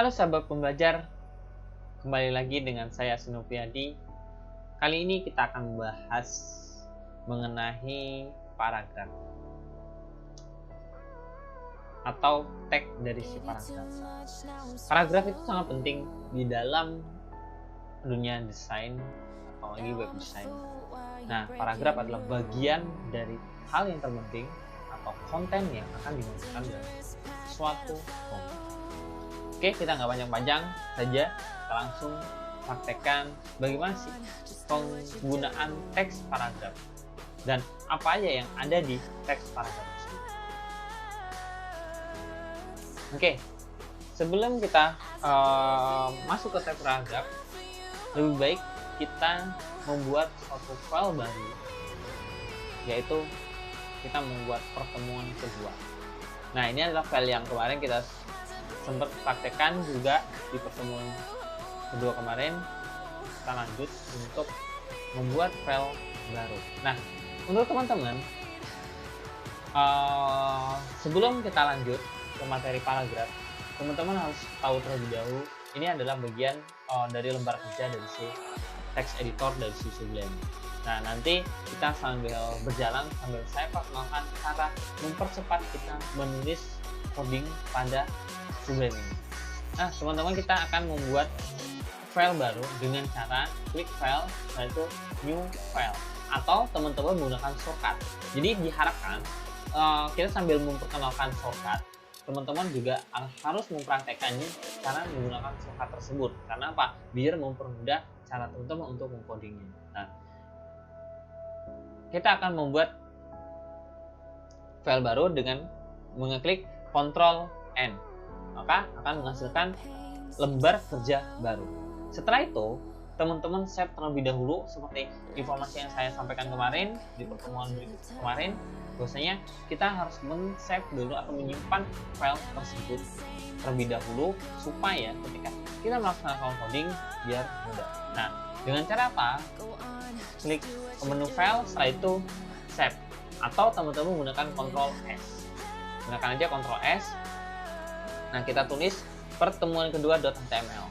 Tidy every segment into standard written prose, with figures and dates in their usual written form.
Halo sahabat pembelajar, kembali lagi dengan saya Sinoviadi. Kali ini kita akan membahas mengenai paragraf atau tag dari si paragraf. Paragraf itu sangat penting di dalam dunia desain, apalagi web design. Nah, paragraf adalah bagian dari hal yang terpenting atau konten yang akan dimasukkan dalam suatu konten. Oke, kita nggak panjang-panjang saja, kita langsung praktekkan bagaimana sih penggunaan teks paragraf dan apa aja yang ada di teks paragraf tersebut. Oke, sebelum kita masuk ke teks paragraf, lebih baik kita membuat suatu file baru, yaitu kita membuat pertemuan kedua. Nah, ini adalah file yang kemarin kita sempat praktekkan juga di pertemuan kedua kemarin. Kita lanjut untuk membuat file baru. Nah, untuk teman-teman, sebelum kita lanjut ke materi paragraf, teman-teman harus tahu terlebih dahulu ini adalah bagian dari lembar kerja dari si text editor dari si Sublime. Nah, nanti kita sambil berjalan sambil saya perkenalkan cara mempercepat kita menulis coding pada Sublime ini. Nah, teman-teman, kita akan membuat file baru dengan cara klik file, yaitu new file, atau teman-teman menggunakan shortcut. Jadi diharapkan kita sambil memperkenalkan shortcut, teman-teman juga harus mempraktekannya cara menggunakan shortcut tersebut. Karena apa? Biar mempermudah cara teman-teman untuk mengcodingnya. Nah, kita akan membuat file baru dengan mengeklik Ctrl N, maka akan menghasilkan lembar kerja baru. Setelah itu, teman-teman save terlebih dahulu seperti informasi yang saya sampaikan kemarin di pertemuan kemarin. Biasanya kita harus men-save dulu atau menyimpan file tersebut terlebih dahulu supaya ketika kita melaksanakan coding biar mudah. Nah, dengan cara apa? Klik ke menu file, setelah itu save, atau teman-teman menggunakan Ctrl S. Gunakan aja Ctrl S. Nah, kita tulis pertemuan kedua.html.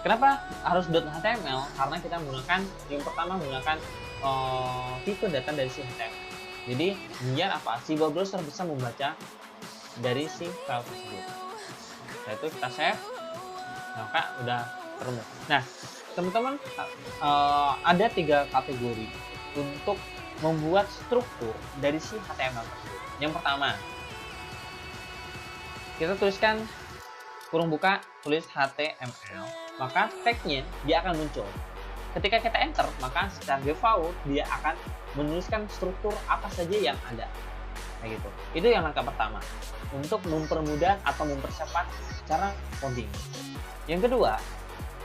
Kenapa harus .html? Karena kita menggunakan yang pertama menggunakan tipe data dari si HTML. Jadi biar apa? Si web browser bisa membaca dari si file tersebut. Setelah itu kita save. Maka udah terbentuk. Nah, teman-teman, ada 3 kategori untuk membuat struktur dari si HTML tersebut. Yang pertama, kita tuliskan kurung buka, tulis HTML, maka tagnya dia akan muncul. Ketika kita enter, maka secara default dia akan menuliskan struktur apa saja yang ada. Kayak gitu. Itu yang langkah pertama untuk mempermudah atau mempercepat cara coding. Yang kedua,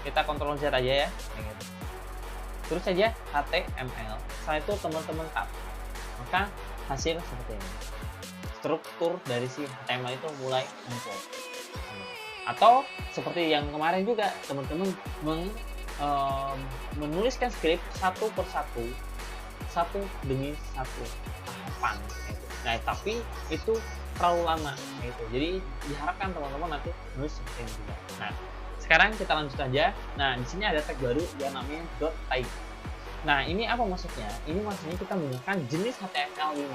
kita Ctrl Z aja ya, kayak gitu. Terus saja HTML. Setelah itu teman-teman tab, maka hasil seperti ini. Struktur dari si HTML itu mulai muncul. Atau seperti yang kemarin juga, teman-teman menuliskan skrip satu persatu, satu demi satu tahapan. Gitu. Nah, tapi itu terlalu lama. Gitu. Jadi diharapkan teman-teman nanti menulis seperti ini juga. Nah, sekarang kita lanjut aja. Nah, di sini ada tag baru yang namanya .type. Nah, ini apa maksudnya? Ini maksudnya kita menggunakan jenis HTML5.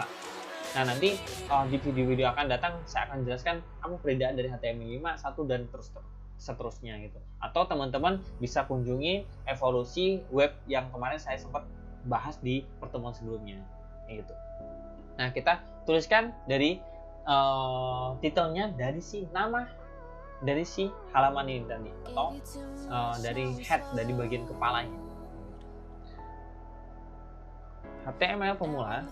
Nah, nanti di video-video akan datang saya akan jelaskan apa perbedaan dari HTML5 1 dan seterusnya gitu. Atau teman-teman bisa kunjungi evolusi web yang kemarin saya sempat bahas di pertemuan sebelumnya gitu. Nah, kita tuliskan dari titelnya dari si nama dari si halaman ini tadi, atau dari head, dari bagian kepalanya. HTML pemula,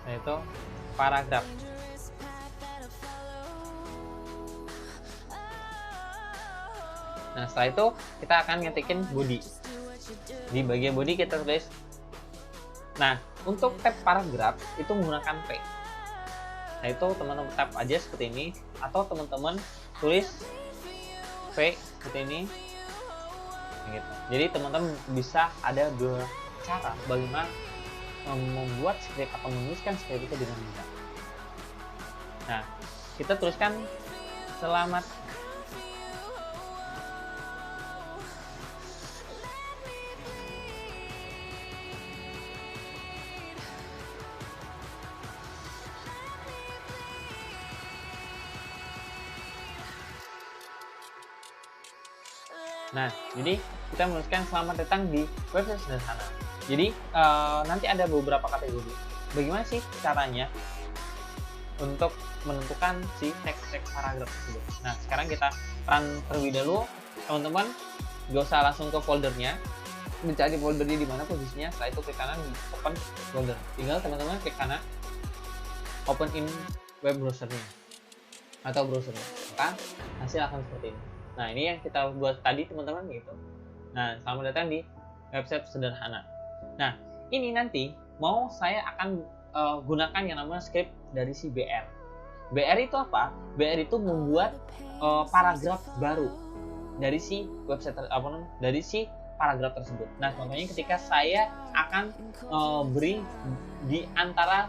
yaitu paragraf. Nah, setelah itu kita akan ngetikin body. Di bagian body kita tulis. Nah, untuk tab paragraf itu menggunakan P. Nah, itu teman-teman tab aja seperti ini, atau teman-teman tulis P seperti ini. Gitu. Jadi teman-teman bisa ada 2 cara bagaimana membuat script atau menuliskan script itu dengan mudah. Nah, kita tuliskan selamat Nah, jadi kita menuliskan selamat datang di website sederhana. Jadi nanti ada beberapa kategori. Bagaimana sih caranya untuk menentukan si teks paragraf tersebut? Nah, sekarang kita run terlebih dahulu, teman-teman. Gak usah langsung ke foldernya, dicari foldernya di mana posisinya. Setelah itu klik kanan di open folder. Tinggal teman-teman klik kanan open in web browsernya atau browsernya, maka hasil akan seperti ini. Nah, ini yang kita buat tadi teman-teman gitu. Nah, selamat datang di website sederhana. Nah, ini nanti mau saya akan gunakan yang namanya script dari si BR. BR itu apa? BR itu membuat paragraf baru dari si website dari si paragraf tersebut. Nah, contohnya ketika saya akan beri di antara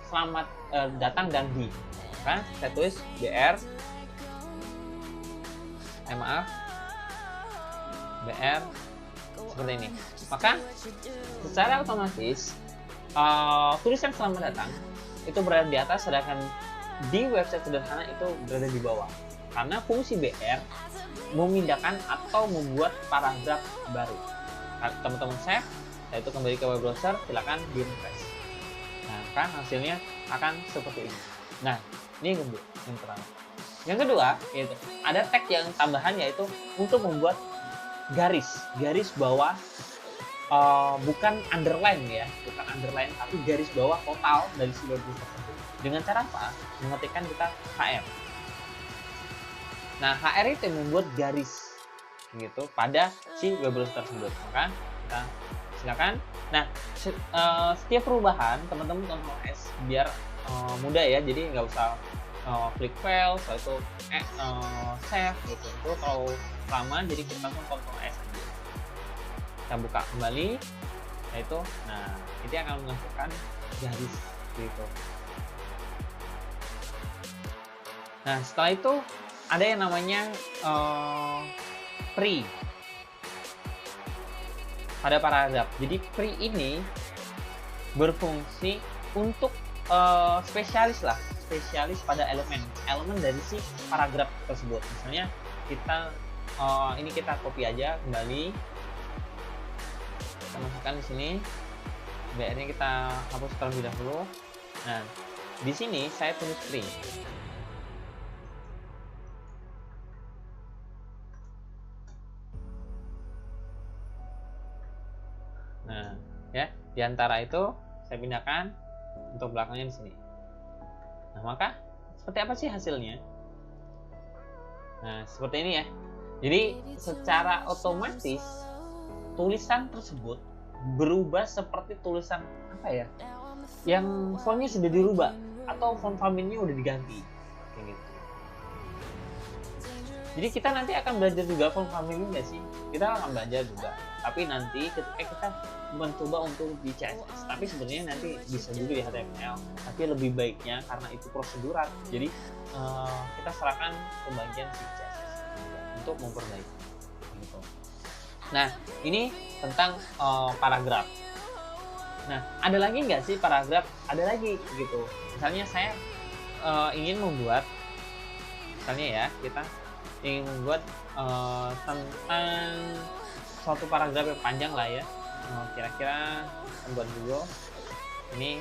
selamat datang dan di, kan saya tulis BR, BR seperti ini. Maka secara otomatis tulisan selamat datang itu berada di atas, sedangkan di website sederhana itu berada di bawah. Karena fungsi BR memindahkan atau membuat paragraf baru. Nah, teman-teman save, saya itu kembali ke web browser, silakan di refresh. Nah, kan hasilnya akan seperti ini. Nah, ini yang pertama. Yang kedua, yaitu ada tag yang tambahan, yaitu untuk membuat garis bawah, bukan underline ya, bukan underline, tapi garis bawah total dari si web browser tersebut. Dengan cara apa? Mengetikkan kita HR. Nah, HR itu membuat garis gitu pada si web browser tersebut. Maka kita silakan. Nah, setiap perubahan teman-teman Ctrl S biar mudah ya. Jadi nggak usah klik file, setelah itu save gitu. Itu terlalu lama, jadi kita langsung Ctrl S aja. Kita buka kembali, yaitu, nah ini akan menghasilkan garis gitu. Nah, setelah itu ada yang namanya pre pada paragraf. Jadi pre ini berfungsi untuk spesialis pada elemen dari si paragraf tersebut. Misalnya kita ini kita copy aja kembali, kita masukkan di sini, BR-nya kita hapus terlebih dahulu. Nah, di sini saya tulis pre. Nah, ya, di antara itu saya pindahkan untuk belakangnya di sini. Nah, maka seperti apa sih hasilnya? Nah, seperti ini ya. Jadi secara otomatis tulisan tersebut berubah seperti tulisan apa ya? Yang fontnya sudah dirubah atau font family-nya udah diganti. Kayak gitu. Jadi kita nanti akan belajar juga font family nggak sih? Kita akan belajar juga. Tapi nanti ketika kita mencoba untuk di CSS, tapi sebenarnya nanti bisa juga di HTML. Tapi lebih baiknya karena itu prosedural, jadi kita serahkan ke bagian si CSS untuk memperbaiki. Gitu. Nah, ini tentang paragraf. Nah, ada lagi nggak sih paragraf? Ada lagi gitu. Misalnya saya ingin membuat, misalnya ya, kita ingin membuat tentang suatu paragraf yang panjang lah ya. Kira-kira membuat dulu. Ini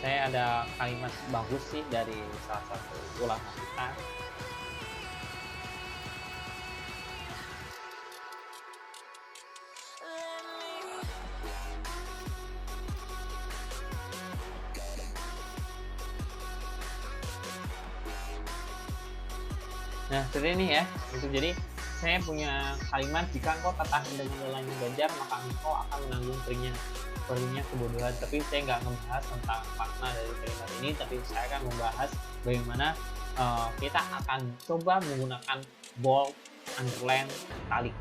saya ada kalimat bagus sih dari salah satu ulama kita. Nah, seperti ini ya. Itu jadi saya punya kalimat, jika engkau tertahan dengan lelahnya Ganjar, maka engkau akan menanggung perihnya kebodohan. Tapi saya nggak membahas tentang makna dari kalimat ini, tapi saya akan membahas bagaimana kita akan coba menggunakan bold, underline, italic,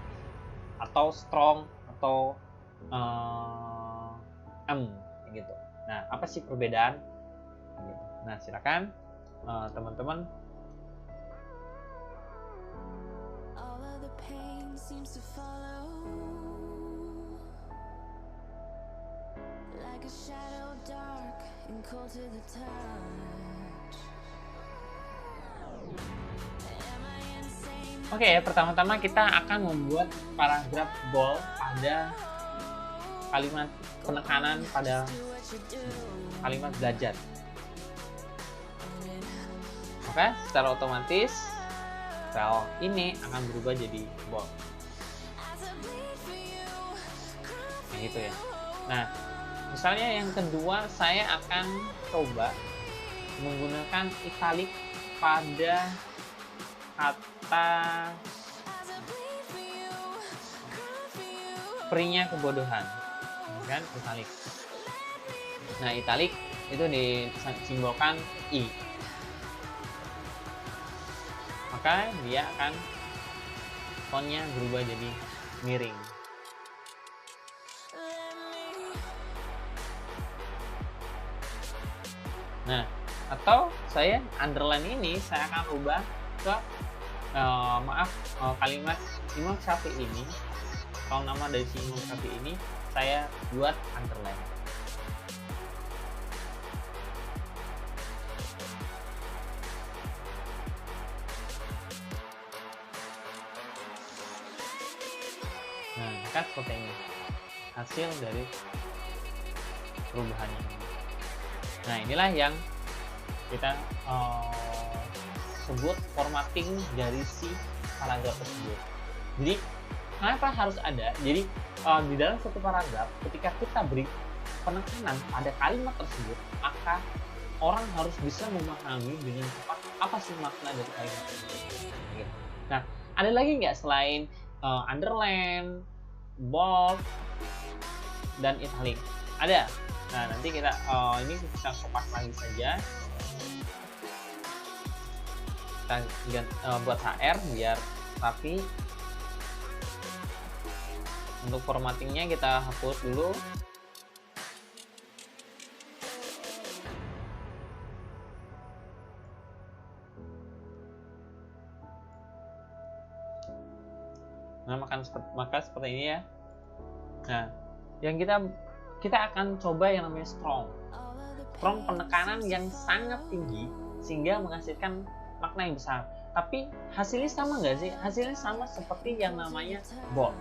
atau strong, atau M gitu. Nah, apa sih perbedaan? Nah, silakan teman-teman. Oke, pertama-tama kita akan membuat paragraf bold pada kalimat penekanan pada kalimat belajar. Oke, secara otomatis sel ini akan berubah jadi bold. Gitu ya. Nah, misalnya yang kedua, saya akan coba menggunakan italic pada kata perinya kebodohan, kan italic. Nah, italic itu disimbolkan I, maka dia akan fontnya berubah jadi miring. Nah, atau saya underline ini saya akan rubah ke kalimat Imam Syafi'i ini. Kalau nama dari si Imam Syafi'i ini saya buat underline. Nah, kan seperti ini hasil dari perubahannya. Nah, inilah yang kita sebut formatting dari si paragraf tersebut. Jadi kenapa harus ada? Jadi di dalam suatu paragraf, ketika kita beri penekanan pada kalimat tersebut, maka orang harus bisa memahami dengan cepat apa sih makna dari kalimat tersebut. Nah, ada lagi nggak selain underline, bold, dan italic? Ada. Nah, nanti kita ini kita kopas lagi saja. Kita buat HR biar rapi. Untuk formattingnya kita hapus dulu. Nah, maka seperti ini ya. Nah, yang kita akan coba yang namanya strong penekanan yang sangat tinggi sehingga menghasilkan makna yang besar. Tapi hasilnya sama nggak sih? Hasilnya sama seperti yang namanya bold.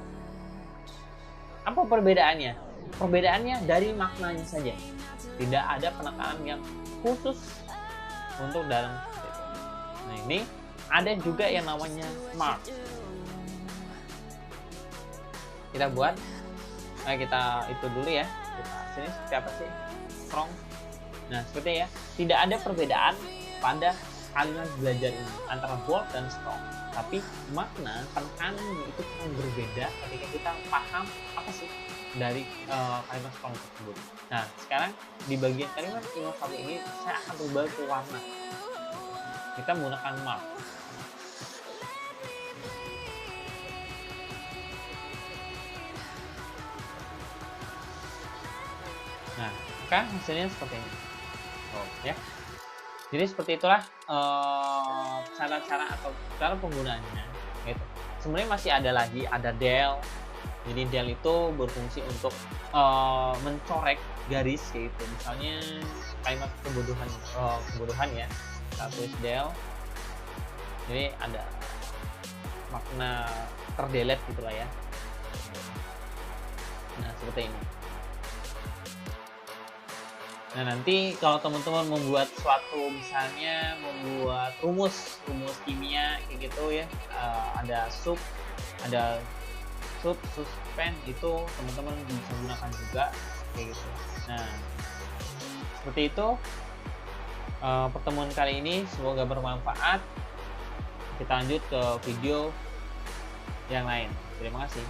Apa perbedaannya? Perbedaannya dari maknanya saja. Tidak ada penekanan yang khusus untuk dalam itu. Nah, ini ada juga yang namanya mark. Kita buat. Nah, kita itu dulu ya. Sini seperti apa sih? Strong. Nah, seperti ya. Tidak ada perbedaan pada kalimat belajar ini antara bold dan strong, tapi makna penekanannya itu akan berbeda ketika kita paham apa sih dari kalimat strong tersebut. Nah, sekarang di bagian kalimat Imam Syafi'i ini saya akan rubah ke warna. Kita menggunakan mark. Nah, maka hasilnya seperti ini. Ya. Jadi seperti itulah cara-cara atau cara penggunaannya. Gitu. Sebenarnya masih ada lagi, ada del. Jadi del itu berfungsi untuk mencorek garis kayak gitu. Misalnya kalimat kebodohan ya. Kita tulis del. Jadi ada makna terdelete gitulah ya. Nah, seperti ini. Nah, nanti kalau teman-teman membuat suatu, misalnya membuat rumus kimia kayak gitu ya, ada suspen itu teman-teman bisa gunakan juga kayak gitu. Nah, seperti itu pertemuan kali ini, semoga bermanfaat. Kita lanjut ke video yang lain. Terima kasih.